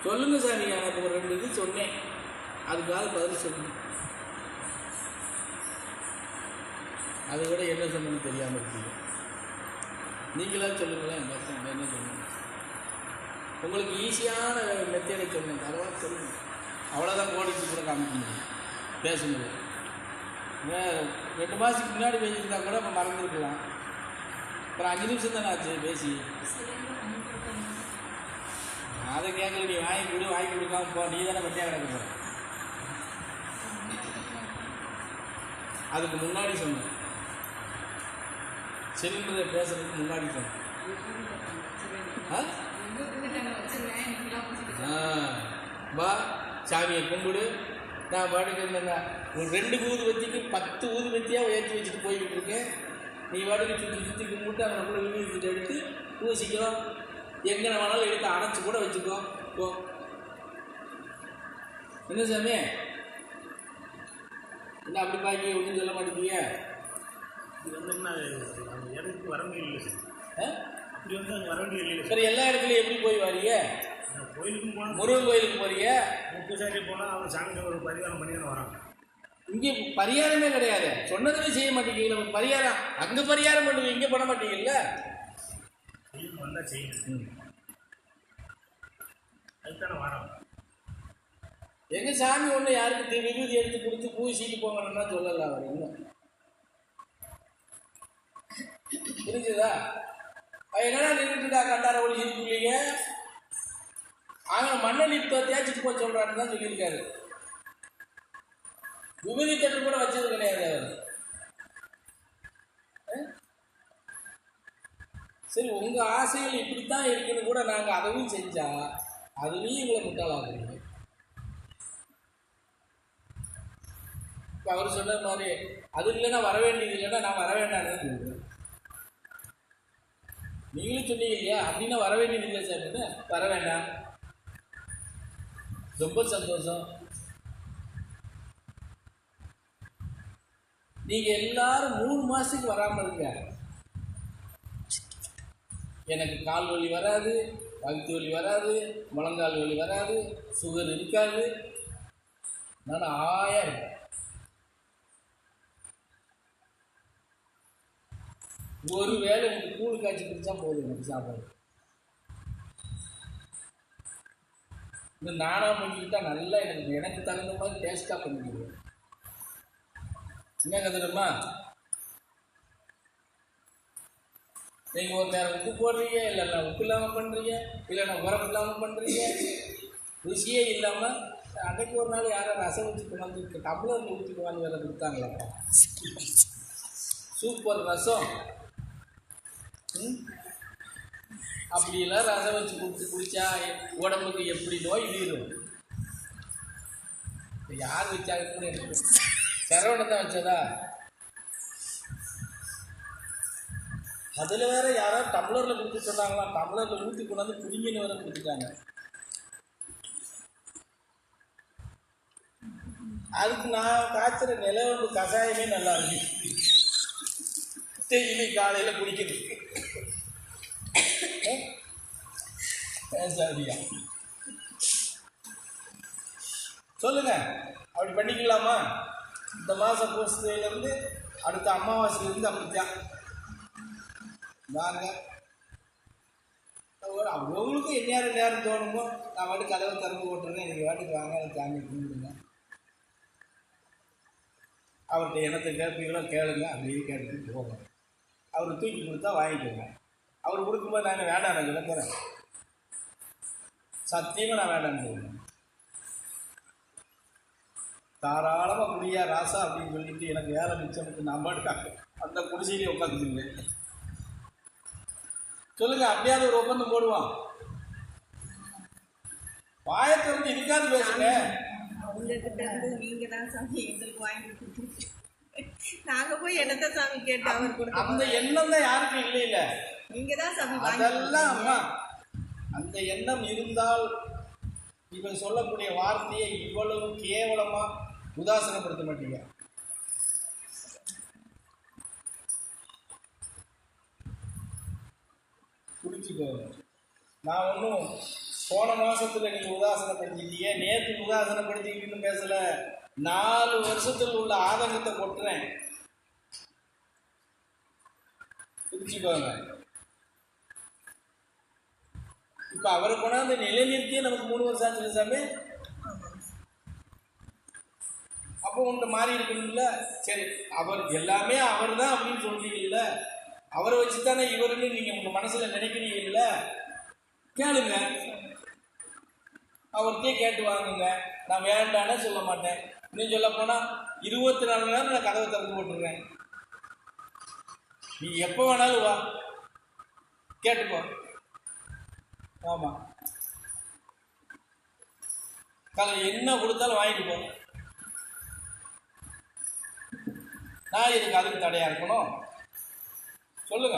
சொல்லுங்க சாமி, எனக்கு ஒரு 2 இது சொன்னேன், அதுக்காக பதில் சொல்லுங்க. அதை விட என்ன சொன்னு தெரியாமல் இருக்கீங்க. நீங்களா சொல்லுங்களேன், என்ன சொல்லுங்க. உங்களுக்கு ஈஸியான மெத்தேடை சொல்லுங்க, அதெல்லாம் சொல்லுங்க. அவ்வளோதான் கோடிக்கு கூட காமிக்கணும் பேசும்போது. 2 மாதத்துக்கு முன்னாடி பேசியிருந்தா கூட இப்போ மறந்துருக்கலாம். அப்புறம் 5 நிமிஷம் தானே ஆச்சு பேசி. அதை கேட்கல, நீ வாங்கி கொடுக்காம போ, நீ தானே பற்றியாக கிடக்க போகிற. அதுக்கு முன்னாடி சொன்னேன், சிலிண்டரை பேசுறதுக்கு முன்னாடி சொன்னேன். வா சாமியை கும்பிடு, நான் பாட்டுக்கு இருந்தேங்க. ஒரு 2 ஊதுபத்திக்கு 10 ஊதுபத்தியாக ஏற்றி வச்சுட்டு போய்கிட்டு இருக்கேன். நீ பாட்டுக்கு சுற்றி கும்பிட்டு அவனை கூட விழுந்துட்டு எடுத்து பூசிக்கோ, எங்கே வேணாலும் எடுத்து அடைச்சி கூட வச்சுக்கோ போ. என்ன சாமி என்ன அப்படி பாக்கி ஒன்றும் சொல்ல மாட்டேங்க. இது வந்தோம்னா இடத்துக்கு வர முடியல சார். அப்படி வந்து அங்கே வர முடியல. சரி, எல்லா இடத்துலையும் எப்படி போய் வரீங்க? கோயிலுக்கும் போனால் முருகன் கோயிலுக்கு போறீங்க. பூசாரி போனால் அவங்க சாமி ஒரு பரிகாரம் பண்ணி தானே வராங்க. இங்கே பரிகாரமே கிடையாது, சொன்னதுமே செய்ய மாட்டேங்கிறீங்க. பரிகாரம் அங்கே பரிகாரம் பண்ணுவீங்க, இங்கே பண்ண மாட்டீங்கல்ல. வந்தால் செய்யணும், அதுதானே வரோம். எங்க சாமி ஒன்று யாருக்கு விபூதி எடுத்து கொடுத்து பூசிட்டு போங்கன்னு சொல்லல. அவர் இன்னும் புரிஞ்சுதா? என்னடா நின்றுட்டுடா கண்டார ஒளி இருக்குள்ளீங்க, அவன் மண்ணெண்ணி இப்போ தேய்ச்சிட்டு போய் சொல்றான்னு தான் சொல்லியிருக்காரு. விபூதி தட்டு கூட வச்சது கிடையாது அவர். சரி, உங்க ஆசைகள் இப்படித்தான் இருக்குன்னு கூட நாங்கள் அதையும் செஞ்சா அதுலேயும் எங்களை முட்டாளாக்குறீங்க. இப்போ அவர் சொன்ன மாதிரி அது இல்லைன்னா வர வேண்டியது இல்லைன்னா நான் வர வேண்டாம்னு சொல்லுவேன். நீங்களும் சொன்னீங்க இல்லையா, அப்படின்னா வர வேண்டியது இல்லை சார், வர வேண்டாம். ரொம்ப சந்தோஷம். நீங்க எல்லாரும் 3 மாசத்துக்கு வராமல் இருக்க. எனக்கு கால் வலி வராது, வகுத்து வலி வராது, முழங்கால் வலி வராது, சுகர் இருக்காது, நான் ஆயா இருப்பேன். ஒரு வேளை எனக்கு கூழ் காய்ச்சி குடிச்சா போதும் எனக்கு சாப்பாடு. இந்த நானா பண்ணிக்கிட்டா நல்லா எனக்கு தகுந்த மாதிரி டேஸ்டாக பண்ணிக்கிடுவேன். என்ன கத்துறமா, நீங்கள் ஒரு நேரம் உப்பு போடுறீங்க, இல்லைன்னா உப்பு இல்லாமல் பண்ணுறீங்க, இல்லைன்னா உரப்பு இல்லாமல் பண்ணுறீங்க, ருசியே இல்லாமல். அன்றைக்கு ஒரு நாள் யாரும் ரசம் வச்சு கொண்டாந்து டம்ளரில் ஊற்றிக்குவான்னு வேலை கொடுத்தாங்களாப்பா. சூப்பர் ரசம். அப்படியெல்லாம் ரசம் வச்சு குடிச்சா உடம்புக்கு எப்படி நோய் தீரும்? யார் வச்சாங்கன்னு எனக்கு சரவணன் தான் வச்சதா. அதில் வேற யாராவது டம்ளரில் கொடுத்து சொன்னாங்களா, டம்ளரில் ஊற்றி கொண்டாந்து புடிங்கன்னு வேற கொடுத்துட்டாங்க. அதுக்கு நான் காய்ச்சற நிலவம்பு கஷாயமே நல்லா இருக்கு, டெய்லி காலையில் குடிக்கிறது. சரியா சொல்லுங்க, அப்படி பண்ணிக்கலாமா? இந்த மாதம் பூசத்துலேருந்து அடுத்த அமாவாசையிலேருந்து அப்படித்தான் வாங்க. அவங்களுக்கும் என்ன நேரம் தோணுமோ நான் வாட்டுக்கு கதவை திறந்து போட்டுருக்கேன், நீங்கள் வாட்டுக்கு வாங்க, எனக்கு சாமி கும்பிடுங்க. அவர்கிட்ட என்னத்தை கேட்பீங்களோ கேளுங்க, அப்படியே கேட்டுட்டு போங்க. அவர் தூக்கி கொடுத்தா வாங்கிக்கோங்க. அவர் கொடுக்கும்போது நான் வேண்டாம் நான் சொல்ல போகிறேன், சத்தியமாக நான் வேண்டாம்னு சொல்லுவேன். தாராளமாக குடியா ராசா அப்படின்னு சொல்லிட்டு எனக்கு வேலை மிச்சம் நான் பாட்டுக்காக அந்த குடிசையிலே உட்காந்துருந்தேன். சொல்லுங்க, அப்படியாவது ஒரு ஒப்பந்தம் போடுவான். வாயத்தை வந்து இதுக்காவது பேசுங்க. உங்ககிட்ட இருந்து நீங்க தான் சாமி எங்களுக்கு வாங்கி கொடுத்துருக்கீங்க, நாங்க போய் என்னத்த சாமி கேட்டு அவர் கொடுத்த அந்த எண்ணம் தான் யாருக்கும் இல்லை இல்லை, நீங்க தான் சாமி அதெல்லாம் அம்மா. அந்த எண்ணம் இருந்தால் இவன் சொல்லக்கூடிய வார்த்தையை இவ்வளவு கேவலமா உதாசனப்படுத்த மாட்டீங்க. குடிச்சுக்கோ. நான் ஒன்றும் போன மாசத்துல நீங்க உதாசனப்படுத்திட்டீங்க, நேற்று உதாசனப்படுத்திக்கிட்டு பேசல. 4 வருஷத்துல உள்ள ஆதங்கத்தை கொட்டுறேன், புரிச்சுக்கோங்க. இப்ப அவரை கொண்டாந்து நிலைநிறுத்தியே நமக்கு 3 வருஷம் ஆச்சு சாமி. அப்போ உன்ட்ட மாறி இருக்கணும்ல. சரி, அவர் எல்லாமே அவர் தான் அப்படின்னு சொல்றீங்கல்ல, அவரை வச்சுதானே இவருன்னு நீங்க உங்க மனசுல நினைக்கிறீங்கல்ல, கேளுங்க, அவர்கிட்டயே கேட்டு வாங்குங்க. நான் வேண்டானே சொல்ல மாட்டேன். இன்னும் சொல்ல போனா 24 மணி நேரம் நான் கதவை திறந்து போட்டுருவேன். நீ எப்போ வேணாலும் வா, கேட்டுப்போ. ஆமா, என்ன கொடுத்தாலும் வாங்கிட்டு போ. நான் இதுக்கு அதுக்கு தடையா இருக்கணும்? சொல்லுங்க.